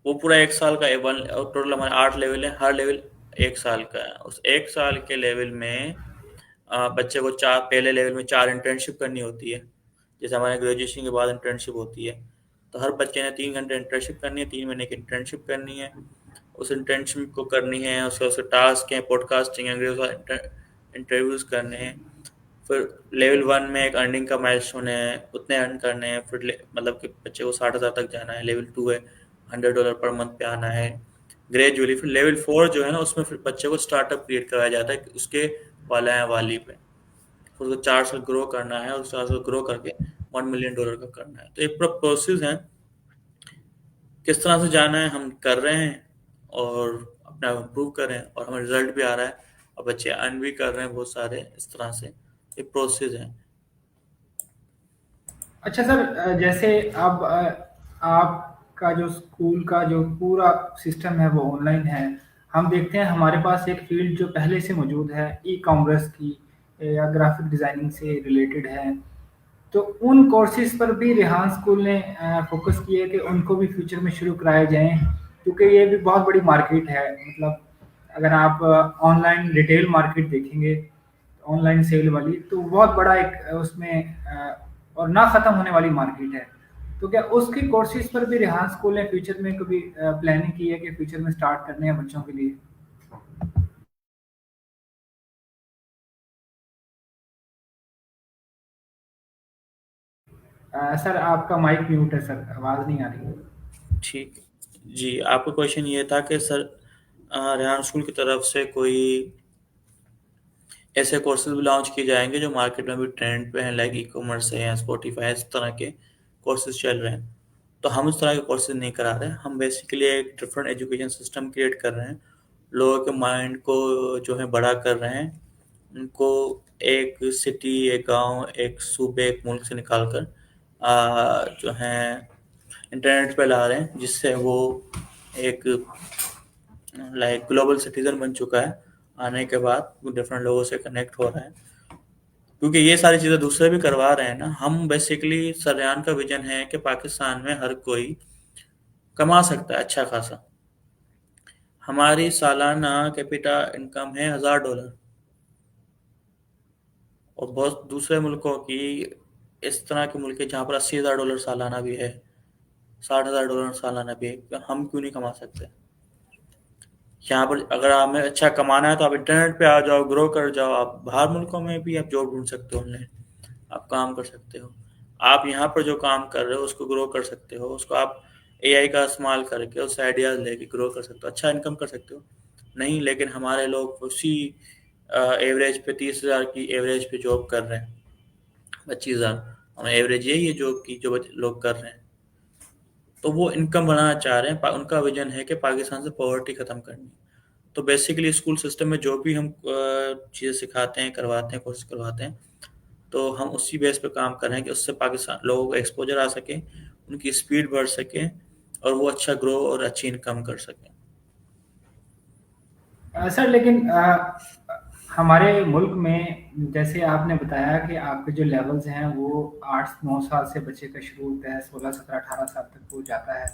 वो पूरा 1 साल का वन, टोटल हमारे 8 लेवल है, हर लेवल 1 साल का है। उस 1 साल के लेवल में बच्चे को पहले लेवल में 4 इंटर्नशिप करनी होती है, जैसे हमारे ग्रेजुएशन के बाद इंटर्नशिप होती है। तो हर बच्चे ने 3 घंटे इंटर्नशिप करनी है, 3 महीने की इंटर्नशिप करनी है। उस इंटर्नशिप को करनी है, उसके टास्क हैं, पॉडकास्टिंग, इंटरव्यूज करने हैं। फिर लेवल 1 में एक अर्निंग का माइलस्टोन है, उतने अर्न करने हैं। फिर मतलब कि बच्चे को 60,000 तक जाना है। लेवल 2 है, $100 पर मंथ पे आना है ग्रेजुअली। फिर लेवल 4 जो है ना, उसमें फिर बच्चे को स्टार्टअप क्रिएट कराया जाता है कि उसके वाला है वाली पे, फिर उसको 4 साल ग्रो करना है, और 4 साल ग्रो करके $1 मिलियन का करना है। तो एक पूरा प्रोसेस है, किस तरह से जाना है हम कर रहे हैं, और अपने आप इम्प्रूव कर रहे हैं, और हमें रिजल्ट भी आ रहा है, और बच्चे अर्न भी कर रहे हैं बहुत सारे। इस तरह से एक प्रोसेस है। अच्छा सर, जैसे अब आपका जो स्कूल का जो पूरा सिस्टम है वो ऑनलाइन है। हम देखते हैं हमारे पास एक फील्ड जो पहले से मौजूद है ई कॉमर्स की, या ग्राफिक डिज़ाइनिंग से रिलेटेड है। तो उन कोर्सेज पर भी रेहान स्कूल ने फोकस किया है कि उनको भी फ्यूचर में शुरू कराए जाएं, क्योंकि ये भी बहुत बड़ी मार्केट है। मतलब अगर आप ऑनलाइन रिटेल मार्केट देखेंगे, ऑनलाइन सेल वाली, तो बहुत बड़ा एक उसमें और ना ख़त्म होने वाली मार्केट है। तो क्या उसकी कोर्सेज पर भी रेहान स्कूल ने फ्यूचर में कभी प्लानिंग की है कि फ्यूचर में स्टार्ट करने हैं बच्चों के लिए? सर आपका माइक म्यूट है सर, आवाज़ नहीं आ रही। ठीक। जी, आपका क्वेश्चन ये था कि सर रेहान स्कूल की तरफ से कोई ऐसे कोर्सेज भी लॉन्च किए जाएंगे जो मार्केट में भी ट्रेंड पे हैं, लाइक ई कॉमर्स है या स्पॉटिफाई, इस तरह के कोर्सेज चल रहे हैं। तो हम उस तरह के कोर्सेज नहीं करा रहे हैं, हम बेसिकली एक डिफरेंट एजुकेशन सिस्टम क्रिएट कर रहे हैं। लोगों के माइंड को जो है बड़ा कर रहे हैं, उनको एक सिटी, एक गांव, एक सूबे, एक मुल्क से निकाल कर जो है इंटरनेट पे ला रहे हैं, जिससे वो एक लाइक ग्लोबल सिटीजन बन चुका है। आने के बाद वो डिफरेंट लोगों से कनेक्ट हो रहा है, क्योंकि ये सारी चीज़ें दूसरे भी करवा रहे हैं ना। हम बेसिकली सरयान का विजन है कि पाकिस्तान में हर कोई कमा सकता है अच्छा खासा। हमारी सालाना कैपिटा इनकम है $1000, और बहुत दूसरे मुल्कों की, इस तरह के मुल्क है जहाँ पर $80,000 सालाना भी है, $60,000 सालाना भी है। हम क्यों नहीं कमा सकते? यहाँ पर अगर हमें अच्छा कमाना है तो आप इंटरनेट पे आ जाओ, ग्रो कर जाओ। आप बाहर मुल्कों में भी आप जॉब ढूंढ सकते हो ऑनलाइन, आप काम कर सकते हो। आप यहाँ पर जो काम कर रहे हो उसको ग्रो कर सकते हो, उसको आप एआई का इस्तेमाल करके उससे आइडियाज लेके ग्रो कर सकते हो, अच्छा इनकम कर सकते हो। नहीं, लेकिन हमारे लोग उसी एवरेज पे 30,000 की एवरेज पे जॉब कर रहे हैं, 25,000। हमें एवरेज यही है जॉब की जो लोग कर रहे हैं। तो वो इनकम बनाना चाह रहे हैं, उनका विजन है कि पाकिस्तान से पॉवर्टी खत्म करनी है। तो बेसिकली स्कूल सिस्टम में जो भी हम चीज़ें सिखाते हैं, करवाते हैं, कोर्स करवाते हैं, तो हम उसी बेस पे काम कर रहे हैं कि उससे पाकिस्तान लोगों को एक्सपोजर आ सके, उनकी स्पीड बढ़ सके, और वो अच्छा ग्रो और अच्छी इनकम कर सकें। सर लेकिन हमारे मुल्क में जैसे आपने बताया कि आपके जो लेवल्स हैं वो 8-9 साल से बच्चे का शुरू होता है, 16, 17, 18 साल तक वो जाता है।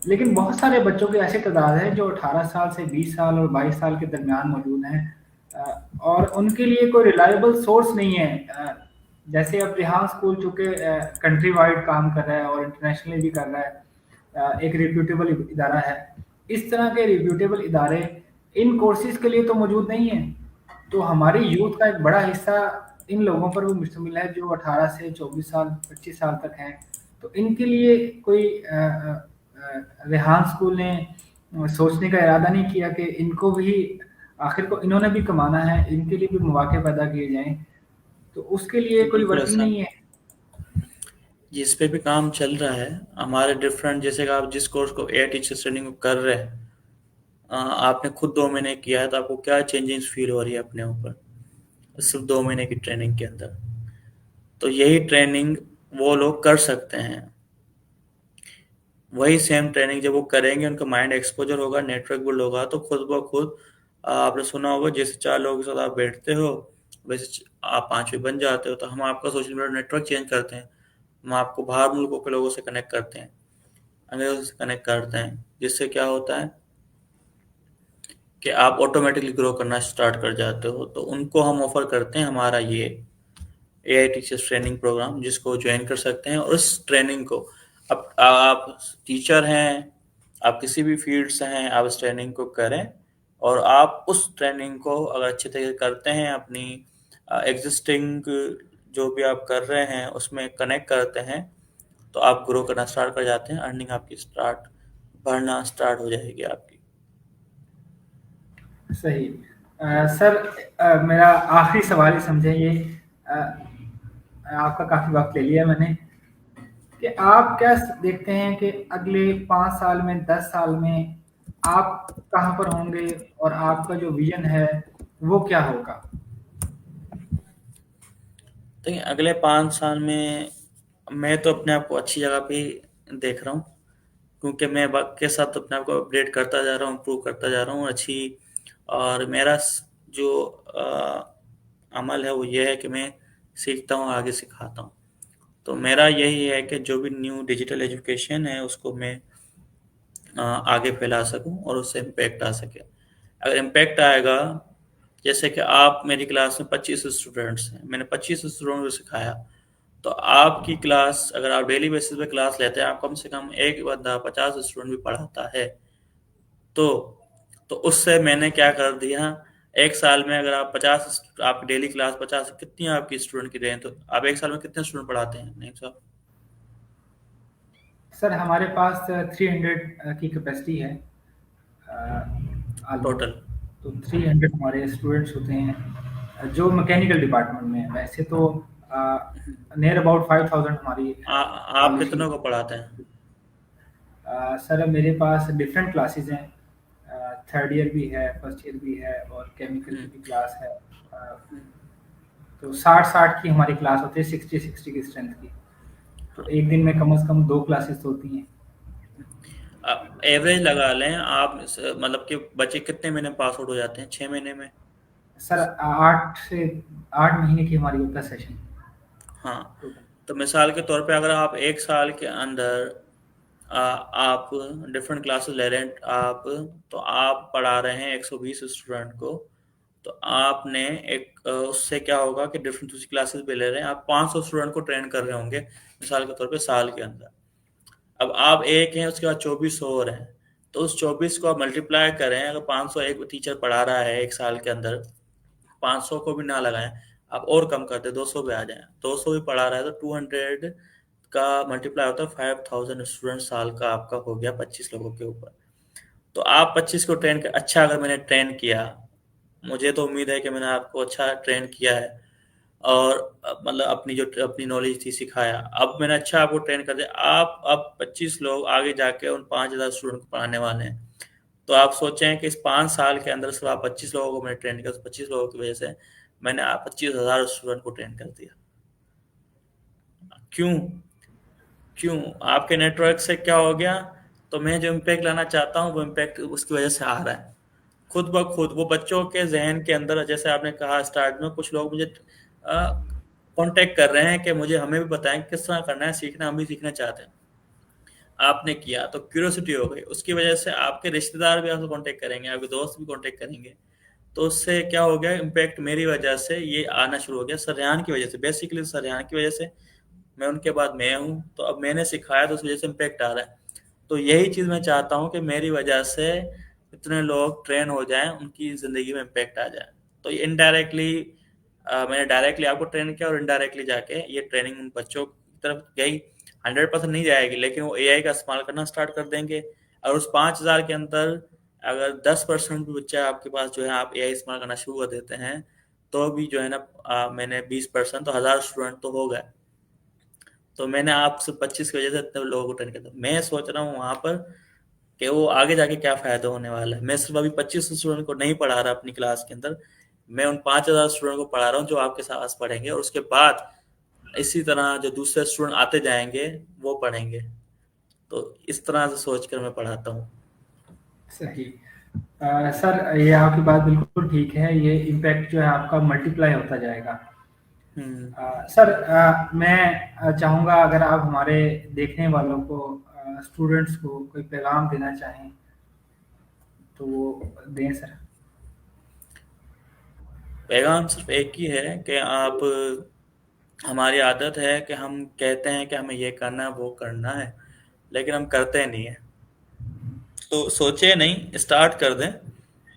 लेकिन बहुत सारे बच्चों की ऐसी तादाद है जो 18 साल से 20 साल और 22 साल के दरमियान मौजूद हैं, और उनके लिए कोई रिलायबल सोर्स नहीं है। जैसे अब रिहान स्कूल चूँकि कंट्री वाइड काम कर रहा है और इंटरनेशनली भी कर रहा है, एक रिप्यूटेबल इदारा है। इस तरह के रिप्यूटेबल इदारे इन कोर्सेज के लिए तो मौजूद नहीं है। तो हमारी यूथ का एक बड़ा हिस्सा इन लोगों पर भी मुश्तमिल है जो 18 से 24 साल 25 साल तक हैं। तो इनके लिए कोई रेहान स्कूल ने सोचने का इरादा नहीं किया कि इनको भी, आखिर को इन्होंने भी कमाना है, इनके लिए भी मौके पैदा किए जाएं, तो उसके लिए कोई बिल्कुल वर्किंग ऐसा, नहीं है। जिस पे भी काम चल रहा है हमारे डिफरेंट, जैसे कि आप जिस कोर्स को एआई टीचर ट्रेनिंग कर रहे हैं, आपने खुद 2 महीने किया है, तो आपको क्या चेंजेस फील हो रही है अपने ऊपर सिर्फ 2 महीने की ट्रेनिंग के अंदर? तो यही ट्रेनिंग वो लोग कर सकते हैं। वही सेम ट्रेनिंग जब वो करेंगे, उनका माइंड एक्सपोजर होगा, नेटवर्क बिल्ड होगा, तो खुद ब खुद आपने सुना होगा जैसे 4 लोगों के साथ आप बैठते हो, वैसे आप 5 भी बन जाते हो। तो हम आपका सोशल मीडिया नेटवर्क चेंज करते हैं, हम आपको बाहर मुल्कों के लोगों से कनेक्ट करते हैं, अंग्रेजों से कनेक्ट करते हैं, जिससे क्या होता है कि आप ऑटोमेटिकली ग्रो करना स्टार्ट कर जाते हो। तो उनको हम ऑफर करते हैं हमारा ये एआई टीचर्स ट्रेनिंग प्रोग्राम, जिसको ज्वाइन कर सकते हैं। और उस ट्रेनिंग को, अब आप टीचर हैं, आप किसी भी फील्ड से हैं, आप इस ट्रेनिंग को करें, और आप उस ट्रेनिंग को अगर अच्छे तरीके से करते हैं, अपनी एग्जिस्टिंग जो भी आप कर रहे हैं उसमें कनेक्ट करते हैं, तो आप ग्रो करना स्टार्ट कर जाते हैं, अर्निंग आपकी स्टार्ट बढ़ना स्टार्ट हो जाएगी आपकी। सही। सर मेरा आखिरी सवाल ही समझे ये, अ, आपका काफ़ी वक्त ले लिया मैंने, कि आप क्या देखते हैं कि अगले 5 साल में, 10 साल में आप कहाँ पर होंगे और आपका जो विजन है वो क्या होगा? देखिए, अगले 5 साल में मैं तो अपने आप को अच्छी जगह पे ही देख रहा हूँ, क्योंकि मैं वक्त के साथ अपने आप को अपडेट करता जा रहा हूँ, इम्प्रूव करता जा रहा हूँ अच्छी। और मेरा जो अमल है वो ये है कि मैं सीखता हूँ, आगे सिखाता हूँ। तो मेरा यही है कि जो भी न्यू डिजिटल एजुकेशन है उसको मैं आगे फैला सकूं और उससे इम्पैक्ट आ सके। अगर इम्पैक्ट आएगा, जैसे कि आप मेरी क्लास में 25 स्टूडेंट्स हैं, मैंने 25 स्टूडेंट्स को सिखाया, तो आपकी क्लास, अगर आप डेली बेसिस पे क्लास लेते हैं, आप कम से कम एक बंदा 50 स्टूडेंट भी पढ़ाता है। तो तो उससे मैंने क्या कर दिया, एक साल में अगर आप 50, आपकी डेली क्लास 50, कितनी आपकी स्टूडेंट की रहे हैं, तो आप एक साल में कितने स्टूडेंट पढ़ाते हैं नहीं साहब? सर हमारे पास 300 की कैपेसिटी है टोटल? ऑलमोस्ट। तो 300 हमारे स्टूडेंट्स होते हैं जो मैकेनिकल डिपार्टमेंट में है। वैसे तो नियर अबाउट 5000 हमारी आप कॉलेज की। कितनों को पढ़ाते हैं? सर मेरे पास डिफरेंट क्लासेस हैं। थर्ड ईयर भी है, फर्स्ट ईयर भी है, और केमिकल की हम्म, भी क्लास है। तो 60-60 की हमारी क्लास होती है, 60-60 की स्ट्रेंथ की। तो हाँ। एक दिन में कम से कम 2 क्लासेस तो होती हैं। एवरेज लगा लें आप, मतलब कि बच्चे कितने महीने में पास आउट हो जाते हैं, 6 महीने में? सर 8 महीने की हमारी होता है सेशन हाँ। टोटल। तो मिसाल के तौर पे अगर आप एक साल के अंदर आप डिफरेंट क्लासेस ले रहे हैं आप, तो आप पढ़ा रहे हैं 120 स्टूडेंट को, तो आपने उससे क्या होगा कि डिफरेंट दूसरी क्लासेस भी ले रहे हैं, आप 500 स्टूडेंट को ट्रेन कर रहे होंगे मिसाल के तौर पे साल के अंदर। अब आप एक हैं, उसके बाद 24 और हैं, तो उस 24 को आप मल्टीप्लाई करें, अगर 500 एक टीचर पढ़ा रहा है एक साल के अंदर, 500 को भी ना लगाएं, आप और कम कर दे, 200 पे आ जाए, 200 भी पढ़ा रहा है तो 200 का मल्टीप्लाई होता है 5000 स्टूडेंट साल का आपका हो गया 25 लोगों के ऊपर। तो आप 25 को ट्रेन कर, अच्छा अगर मैंने ट्रेन किया, मुझे तो उम्मीद है कि मैंने आपको अच्छा ट्रेन किया है, और मतलब अपनी जो अपनी नॉलेज थी सिखाया, अब मैंने अच्छा आपको ट्रेन कर दिया, आप अब 25 लोग आगे जाके उन 5000 स्टूडेंट को पढ़ाने वाले हैं। तो आप सोचें कि इस 5 साल के अंदर सिर्फ आप 25 लोगों को मैंने ट्रेन किया, तो 25 लोगों की वजह से मैंने आप 25,000 स्टूडेंट को ट्रेन कर दिया। क्यों? क्यों? आपके नेटवर्क से क्या हो गया? तो मैं जो इम्पैक्ट लाना चाहता हूँ वो इम्पैक्ट उसकी वजह से आ रहा है। खुद ब खुद वो बच्चों के जहन के अंदर, जैसे आपने कहा स्टार्ट में, कुछ लोग मुझे कांटेक्ट कर रहे हैं कि मुझे, हमें भी बताएं किस तरह करना है, सीखना, हम भी सीखना चाहते हैं। आपने किया तो क्यूरियोसिटी हो गई, उसकी वजह से आपके रिश्तेदार भी आपसे कांटेक्ट करेंगे, आपके दोस्त भी कांटेक्ट करेंगे। तो उससे क्या हो गया, इम्पैक्ट मेरी वजह से ये आना शुरू हो गया, सरयान की वजह से, बेसिकली सरयान की वजह से। मैं उनके बाद मैं हूँ, तो अब मैंने सिखाया तो उस वजह से इम्पैक्ट आ रहा है। तो यही चीज़ मैं चाहता हूँ कि मेरी वजह से इतने लोग ट्रेन हो जाएं, उनकी ज़िंदगी में इम्पैक्ट आ जाए। तो ये इनडायरेक्टली, मैंने डायरेक्टली आपको ट्रेन किया, और इनडायरेक्टली जाके ये ट्रेनिंग उन बच्चों की तरफ गई। 100% नहीं जाएगी, लेकिन वो एआई का इस्तेमाल करना स्टार्ट कर देंगे। और उस 5000 के अंदर अगर 10% भी बच्चा आपके पास जो है, आप एआई इस्तेमाल करना शुरू कर देते हैं, तो भी जो है ना, मैंने 20%, तो 1000 स्टूडेंट तो हो गए। तो मैंने आपसे 25 की वजह से इतने लोगों को ट्रेन किया था। मैं सोच रहा हूँ वहां पर कि वो आगे जाके क्या फायदा होने वाला है। मैं सिर्फ अभी 25 स्टूडेंट को नहीं पढ़ा रहा अपनी क्लास के अंदर, मैं उन 5000 स्टूडेंट को पढ़ा रहा हूँ जो आपके साथ पढ़ेंगे, और उसके बाद इसी तरह जो दूसरे स्टूडेंट आते जाएंगे वो पढ़ेंगे। तो इस तरह से सोचकर मैं पढ़ाता हूँ। सही। सर ये आपकी बात बिल्कुल ठीक है, ये इम्पैक्ट जो है आपका मल्टीप्लाई होता जाएगा। हम्म। सर मैं चाहूँगा अगर आप हमारे देखने वालों को, स्टूडेंट्स को कोई पैगाम देना चाहें तो वो दें सर। पैगाम सिर्फ एक ही है कि आप, हमारी आदत है कि हम कहते हैं कि हमें ये करना है वो करना है, लेकिन हम करते नहीं है। तो सोचे नहीं, स्टार्ट कर दें।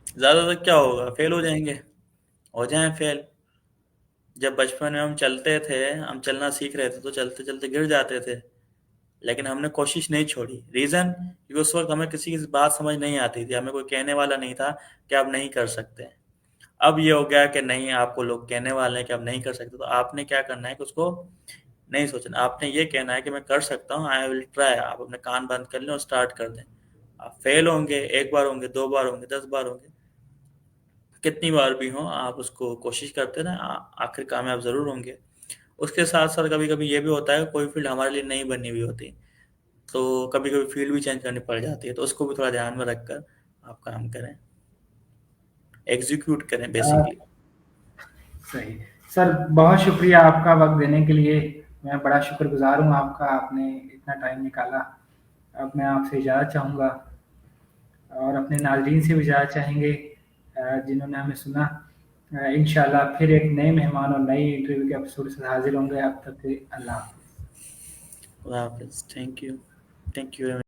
ज़्यादा तक क्या होगा, फेल हो जाएंगे, हो जाएं फेल। जब बचपन में हम चलते थे, हम चलना सीख रहे थे, तो चलते चलते गिर जाते थे, लेकिन हमने कोशिश नहीं छोड़ी। रीज़न, क्योंकि उस वक्त हमें किसी की बात समझ नहीं आती थी, हमें कोई कहने वाला नहीं था कि आप नहीं कर सकते। अब ये हो गया कि नहीं, आपको लोग कहने वाले हैं कि आप नहीं कर सकते, तो आपने क्या करना है कि उसको नहीं सोचना, आपने ये कहना है कि मैं कर सकता हूँ, आई विल ट्राई। आप अपने कान बंद कर लें और स्टार्ट कर दें। आप फेल होंगे, एक बार होंगे, 2 बार होंगे, 10 बार होंगे, कितनी बार भी हो, आप उसको कोशिश करते रहें, आखिर कामयाब ज़रूर होंगे। उसके साथ साथ कभी कभी ये भी होता है, कोई फील्ड हमारे लिए नहीं बनी हुई होती, तो कभी कभी फील्ड भी चेंज करनी पड़ जाती है, तो उसको भी थोड़ा ध्यान में रखकर आप काम करें, एग्जीक्यूट करें अ, बेसिकली। सही। सर बहुत शुक्रिया आपका वक्त देने के लिए। मैं बड़ा शुक्रगुजार हूँ आपका, आपने इतना टाइम निकाला। अब मैं आपसे इजाज़त चाहूँगा और अपने नाज़रीन से भी इजाज़त चाहेंगे जिन्होंने हमें सुना। इंशाल्लाह फिर एक नए मेहमान और नई इंटरव्यू के एपिसोड से हाजिर होंगे। अब तक के लिए अल्लाह हाफ़िज़। खुदा हाफिज़। Thank you. Thank you.